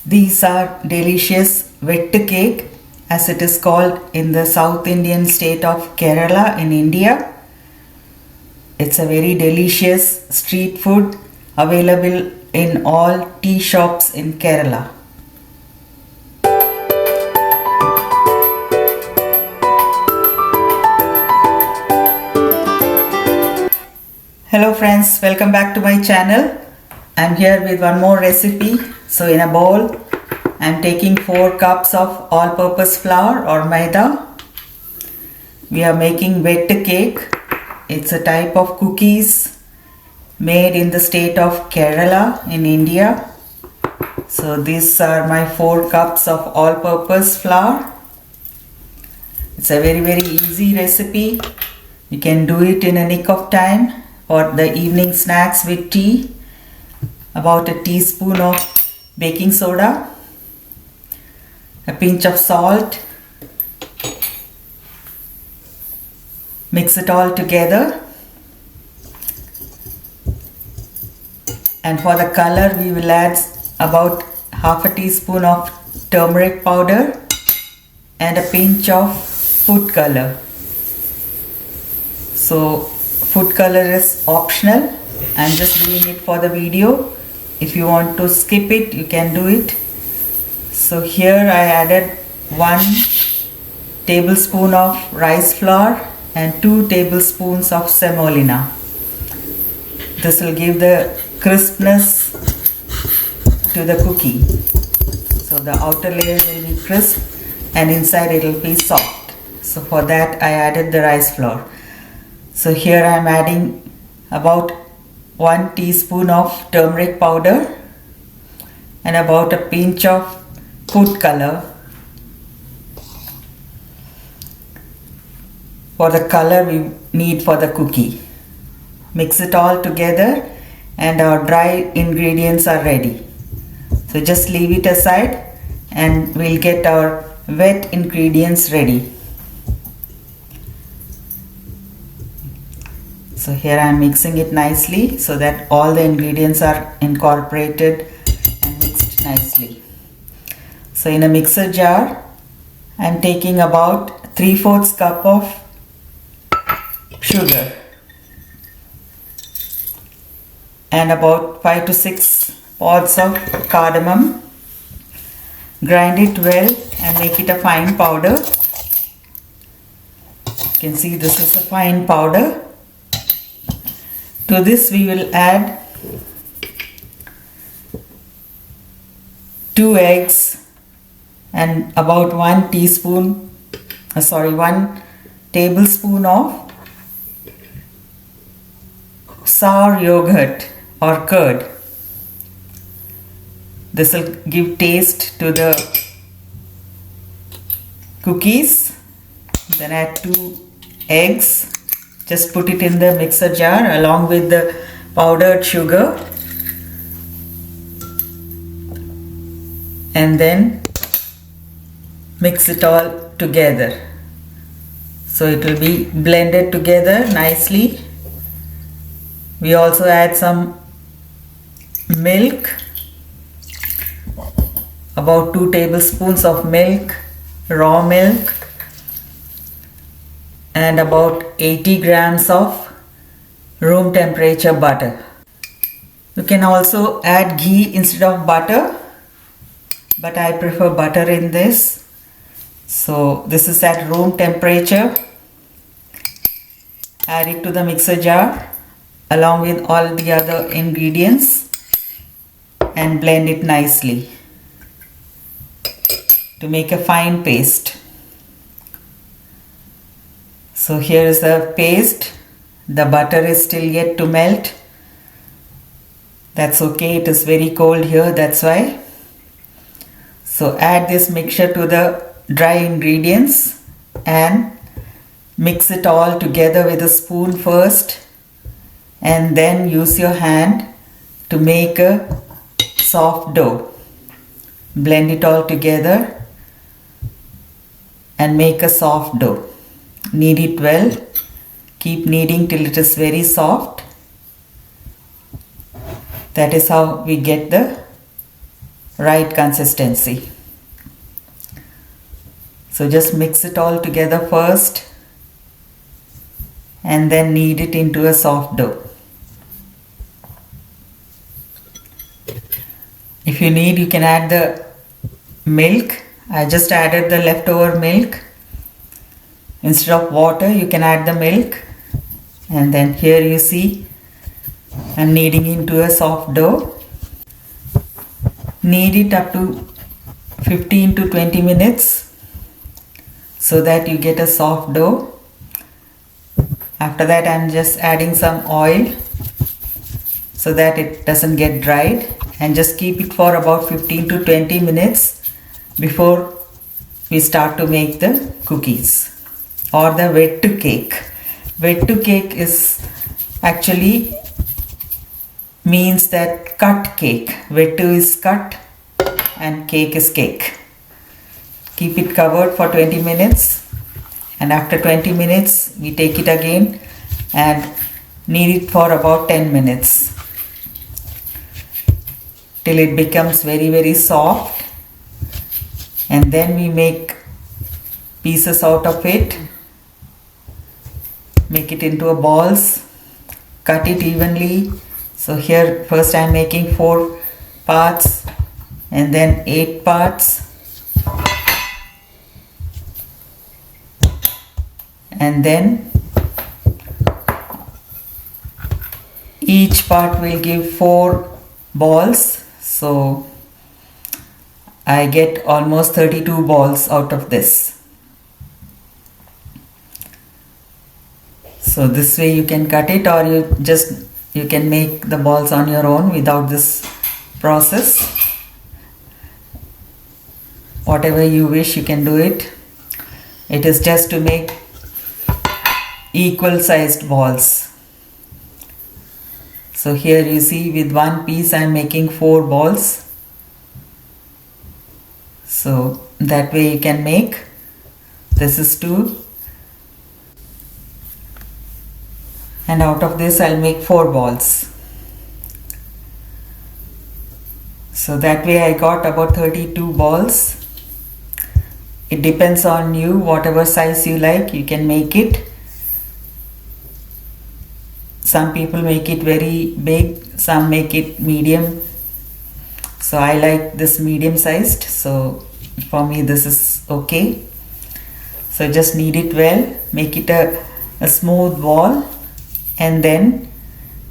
These are delicious Vettu cake, as it is called in the South Indian state of Kerala in India. It's a very delicious street food available in all tea shops in Kerala. Hello friends, welcome back to my channel. I'm here with one more recipe. So in a bowl, I'm taking 4 cups of all-purpose flour or maida. We are making Vettu cake. It's a type of cookies made in the state of Kerala in India. So these are my 4 cups of all-purpose flour. It's a very easy recipe. You can do it in a nick of time for the evening snacks with tea. About a teaspoon of baking soda, a pinch of salt. Mix it all together. And for the color, we will add about half a teaspoon of turmeric powder and a pinch of food color. So food color is optional. I'm just doing it for the video. If you want to skip it, you can do it. So here I added 1 tablespoon of rice flour and 2 tablespoons of semolina. This will give the crispness to the cookie. So the outer layer will be crisp and inside it will be soft. So for that I added the rice flour. So here I am adding about 1 teaspoon of turmeric powder and about a pinch of food color for the color we need for the cookie. Mix it all together and our dry ingredients are ready. So just leave it aside and we'll get our wet ingredients ready. So here I am mixing it nicely so that all the ingredients are incorporated and mixed nicely. So in a mixer jar, I am taking about 3/4 cup of sugar and about 5 to 6 pods of cardamom. Grind it well and make it a fine powder. You can see this is a fine powder. To this we will add 2 eggs and about 1 tablespoon of sour yogurt or curd. This will give taste to the cookies. Then add 2 eggs. Just put it in the mixer jar along with the powdered sugar and then mix it all together. So it will be blended together nicely. We also add some milk, about 2 tablespoons of milk, raw milk, and about 80 grams of room temperature butter. You can also add ghee instead of butter, but I prefer butter in this. So this is at room temperature. Add it to the mixer jar along with all the other ingredients and blend it nicely to make a fine paste. So here is the paste. The butter is still yet to melt. That's okay, it is very cold here, that's why. So add this mixture to the dry ingredients and mix it all together with a spoon first and then use your hand to make a soft dough. Blend it all together and make a soft dough. Knead it well. Keep kneading till it is very soft. That is how we get the right consistency. So just mix it all together first and then knead it into a soft dough. If you need, you can add the milk. I just added the leftover milk. Instead of water, you can add the milk. And then here you see I'm kneading into a soft dough. Knead it up to 15 to 20 minutes so that you get a soft dough. After that, I'm just adding some oil so that it doesn't get dried, and just keep it for about 15 to 20 minutes before we start to make the cookies or the Vettu cake. Vettu cake is actually means that cut cake. Vettu is cut and cake is cake. Keep it covered for 20 minutes, and after 20 minutes we take it again and knead it for about 10 minutes till it becomes very soft, and then we make pieces out of it, make it into a balls, cut it evenly. So here first I'm making 4 parts and then 8 parts, and then each part will give 4 balls. So I get almost 32 balls out of this. So this way you can cut it, or you can make the balls on your own without this process. Whatever you wish, you can do it. It is just to make equal sized balls. So here you see with one piece I am making 4 balls. So that way you can make. This is 2. And out of this I'll make 4 balls. So that way I got about 32 balls. It depends on you, whatever size you like, you can make it. Some people make it very big, some make it medium. So I like this medium sized, so for me this is okay. So just knead it well, make it a smooth ball, and then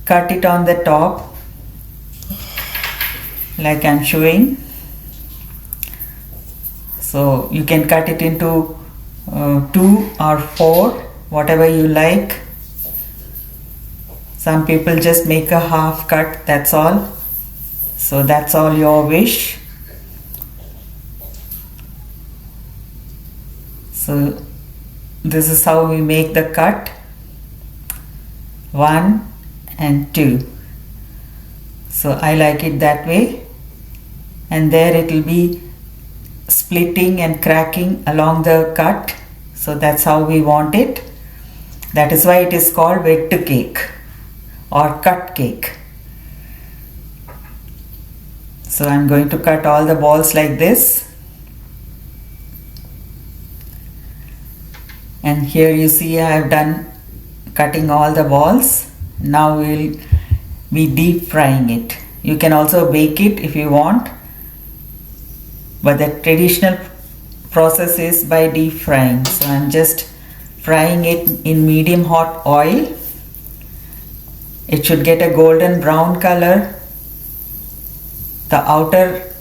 cut it on the top like I'm showing. So you can cut it into 2 or 4, whatever you like. Some people just make a half cut, that's all. So that's all your wish. So this is how we make the cut. 1 and 2. So I like it that way. And there it will be splitting and cracking along the cut. So that's how we want it. That is why it is called Vettu cake or cut cake. So I'm going to cut all the balls like this. And here you see I have done cutting all the balls. Now we'll be deep frying it. You can also bake it if you want, but the traditional process is by deep frying. So I'm just frying it in medium hot oil. It should get a golden brown color. The outer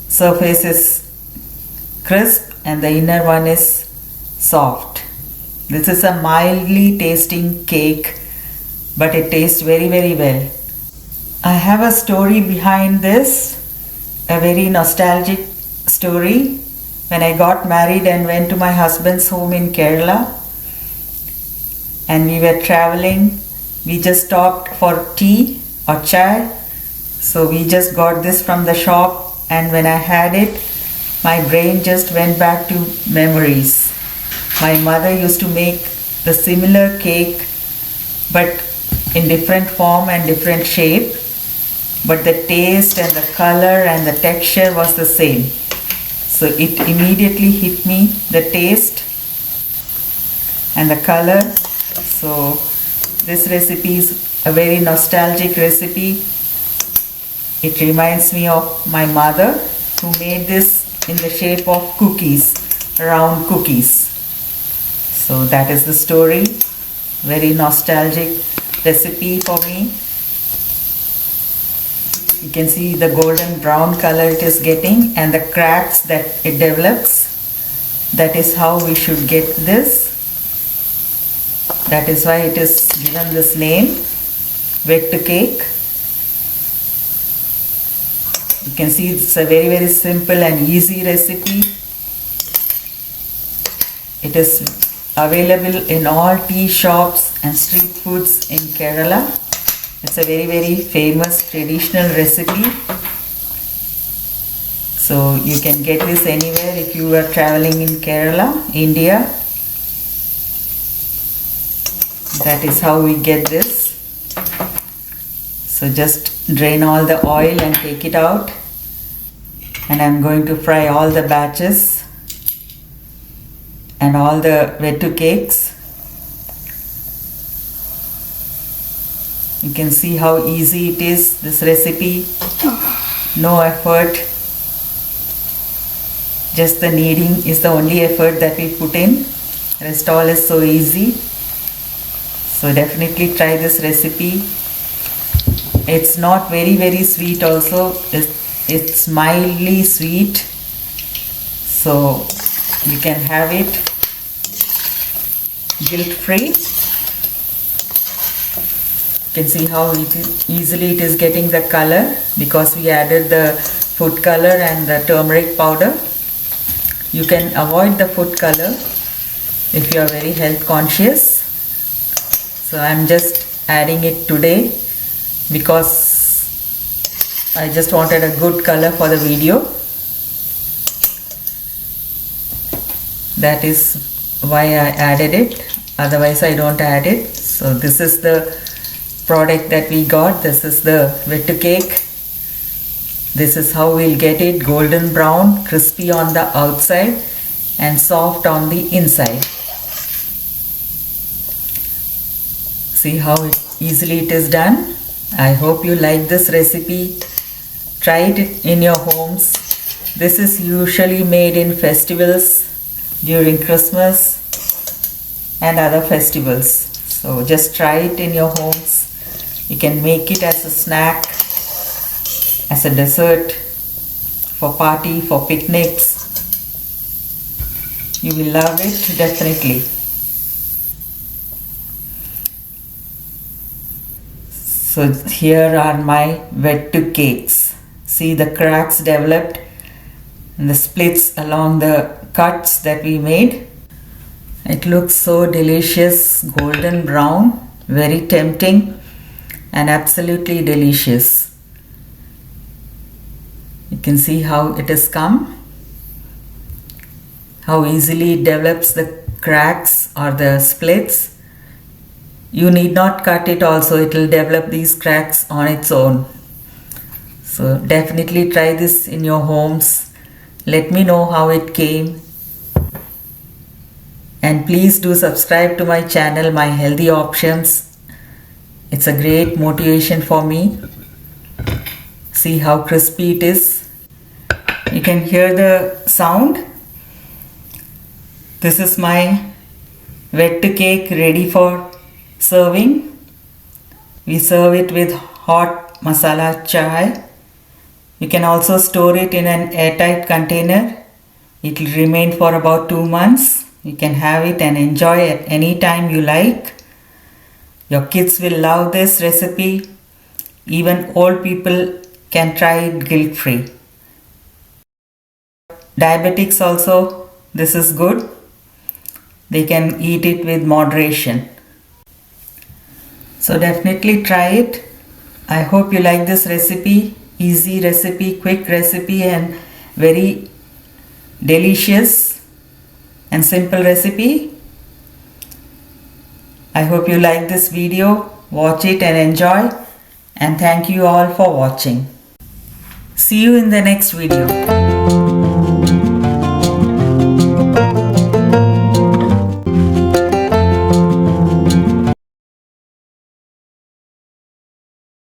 surface is crisp and the inner one is soft. This is a mildly tasting cake, but it tastes very well. I have a story behind this, a very nostalgic story. When I got married and went to my husband's home in Kerala, and we were traveling, we just stopped for tea or chai. So we just got this from the shop, and when I had it, my brain just went back to memories. My mother used to make the similar cake, but in different form and different shape. but the taste and the color and the texture was the same. So it immediately hit me, the taste and the color. So this recipe is a very nostalgic recipe. It reminds me of my mother who made this in the shape of cookies, round cookies. So that is the story. Very nostalgic recipe for me. You can see the golden brown color it is getting and the cracks that it develops. That is how we should get this. That is why it is given this name, Vettu cake. You can see it's a very simple and easy recipe. It is available in all tea shops and street foods in Kerala. It's a very famous traditional recipe. So you can get this anywhere if you are traveling in Kerala, India. That is how we get this. So just drain all the oil and take it out. And I'm going to fry all the batches and all the Vettu cakes. You can see how easy it is, this recipe. No effort. Just the kneading is the only effort that we put in. Rest all is so easy. So definitely try this recipe. It's not very sweet also. It's mildly sweet. So you can have it guilt-free. You can see how easily it is getting the color because we added the food color and the turmeric powder. You can avoid the food color if you are very health conscious. So I'm just adding it today because I just wanted a good color for the video. That is why I added it. Otherwise I don't add it. So this is the product that we got. This is the Vettu cake. This is how we'll get it: golden brown, crispy on the outside and soft on the inside. See how easily it is done. I hope you like this recipe. Try it in your homes. This is usually made in festivals during Christmas and other festivals. So just try it in your homes. You can make it as a snack, as a dessert, for party, for picnics. You will love it definitely. So here are my Vettu cakes. See the cracks developed and the splits along the cuts that we made. It looks so delicious, golden brown, very tempting and absolutely delicious. You can see how it has come, how easily it develops the cracks or the splits. You need not cut it also, it will develop these cracks on its own. So definitely try this in your homes. Let me know how it came. And please do subscribe to my channel, My Healthy Options. It's a great motivation for me. See how crispy it is. You can hear the sound. This is my Vettu cake ready for serving. We serve it with hot masala chai. You can also store it in an airtight container. It will remain for about 2 months. You can have it and enjoy at any time you like. Your kids will love this recipe. Even old people can try it guilt-free. Diabetics also, this is good. They can eat it with moderation. So definitely try it. I hope you like this recipe. Easy recipe, quick recipe and very delicious and simple recipe. I hope you like this video. Watch it and enjoy. and thank you all for watching. See you in the next video.